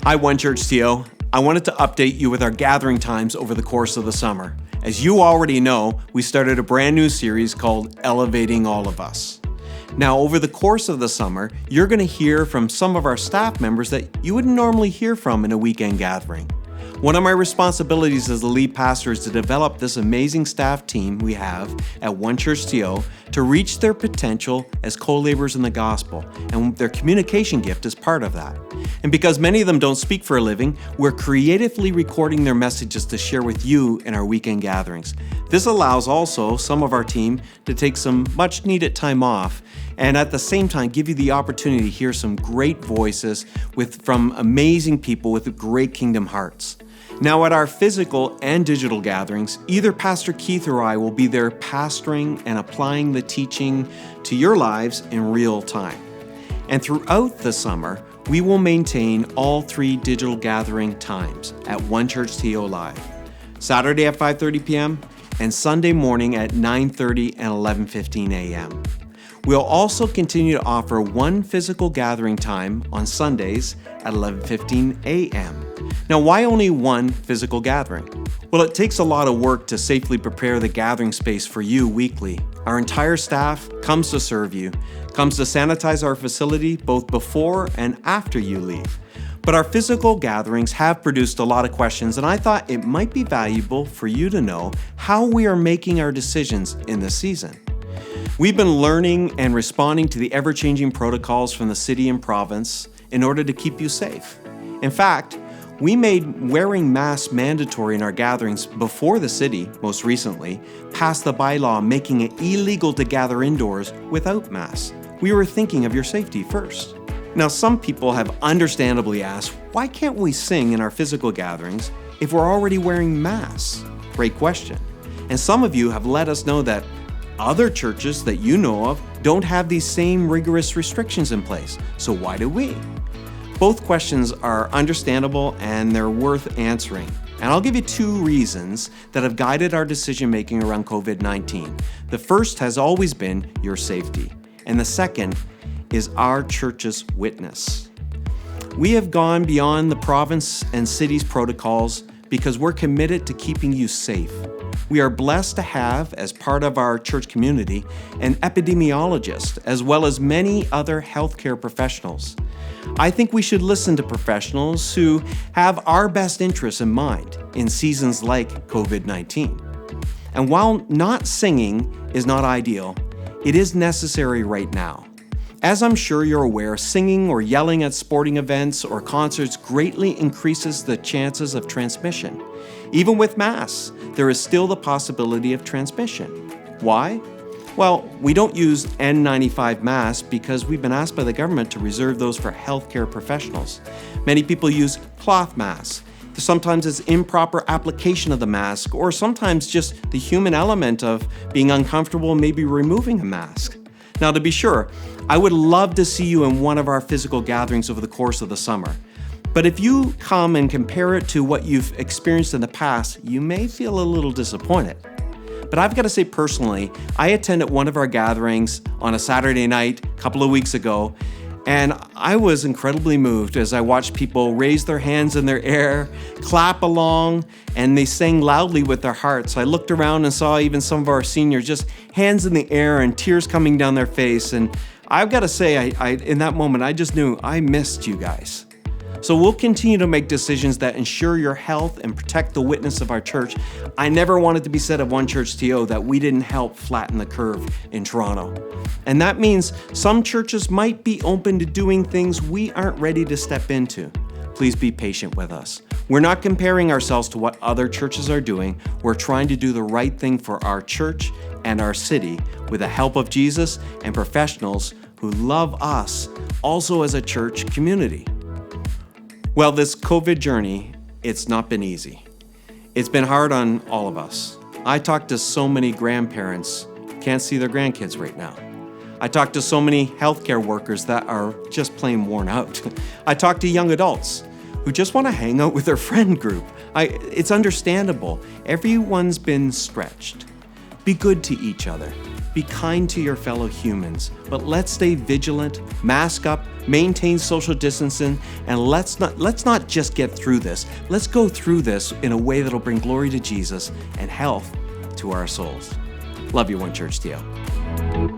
Hi, OneChurch.to. I wanted to update you with our gathering times over the course of the summer. As you already know, we started a brand new series called Elevating All of Us. Now, over the course of the summer, you're going to hear from some of our staff members that you wouldn't normally hear from in a weekend gathering. One of my responsibilities as the lead pastor is to develop this amazing staff team we have at OneChurch.to to reach their potential as co-laborers in the gospel, and their communication gift is part of that. And because many of them don't speak for a living, we're creatively recording their messages to share with you in our weekend gatherings. This allows also some of our team to take some much needed time off and at the same time give you the opportunity to hear some great voices from amazing people with great kingdom hearts. Now, at our physical and digital gatherings, either Pastor Keith or I will be there pastoring and applying the teaching to your lives in real time. And throughout the summer, we will maintain all 3 digital gathering times at OneChurch.to Live, Saturday at 5:30 p.m. and Sunday morning at 9:30 and 11:15 a.m. We'll also continue to offer one physical gathering time on Sundays at 11:15 a.m. Now, why only one physical gathering? Well, it takes a lot of work to safely prepare the gathering space for you weekly. Our entire staff comes to serve you, comes to sanitize our facility both before and after you leave. But our physical gatherings have produced a lot of questions, and I thought it might be valuable for you to know how we are making our decisions in this season. We've been learning and responding to the ever-changing protocols from the city and province in order to keep you safe. In fact, we made wearing masks mandatory in our gatherings before the city, most recently, passed the bylaw making it illegal to gather indoors without masks. We were thinking of your safety first. Now, some people have understandably asked, why can't we sing in our physical gatherings if we're already wearing masks? Great question. And some of you have let us know that other churches that you know of don't have these same rigorous restrictions in place. So why do we? Both questions are understandable and they're worth answering. And I'll give you 2 reasons that have guided our decision-making around COVID-19. The first has always been your safety, and the second is our church's witness. We have gone beyond the province and city's protocols because we're committed to keeping you safe. We are blessed to have, as part of our church community, an epidemiologist, as well as many other healthcare professionals. I think we should listen to professionals who have our best interests in mind in seasons like COVID-19. And while not singing is not ideal, it is necessary right now. As I'm sure you're aware, singing or yelling at sporting events or concerts greatly increases the chances of transmission. Even with masks, there is still the possibility of transmission. Why? Well, we don't use N95 masks because we've been asked by the government to reserve those for healthcare professionals. Many people use cloth masks. Sometimes it's improper application of the mask, or sometimes just the human element of being uncomfortable and maybe removing a mask. Now, to be sure, I would love to see you in one of our physical gatherings over the course of the summer. But if you come and compare it to what you've experienced in the past, you may feel a little disappointed. But I've got to say personally, I attended one of our gatherings on a Saturday night a couple of weeks ago, and I was incredibly moved as I watched people raise their hands in their air, clap along, and they sang loudly with their hearts. I looked around and saw even some of our seniors just hands in the air and tears coming down their face. And I've got to say, I in that moment, I just knew I missed you guys. So we'll continue to make decisions that ensure your health and protect the witness of our church. I never want it to be said of OneChurch.to that we didn't help flatten the curve in Toronto. And that means some churches might be open to doing things we aren't ready to step into. Please be patient with us. We're not comparing ourselves to what other churches are doing. We're trying to do the right thing for our church and our city with the help of Jesus and professionals who love us also as a church community. Well, this COVID journey, it's not been easy. It's been hard on all of us. I talked to so many grandparents who can't see their grandkids right now. I talked to so many healthcare workers that are just plain worn out. I talked to young adults who just want to hang out with their friend group. It's understandable. Everyone's been stretched. Be good to each other. Be kind to your fellow humans. But let's stay vigilant, mask up, maintain social distancing, and let's not just get through this. Let's go through this in a way that'll bring glory to Jesus and health to our souls. Love you, OneChurch.to.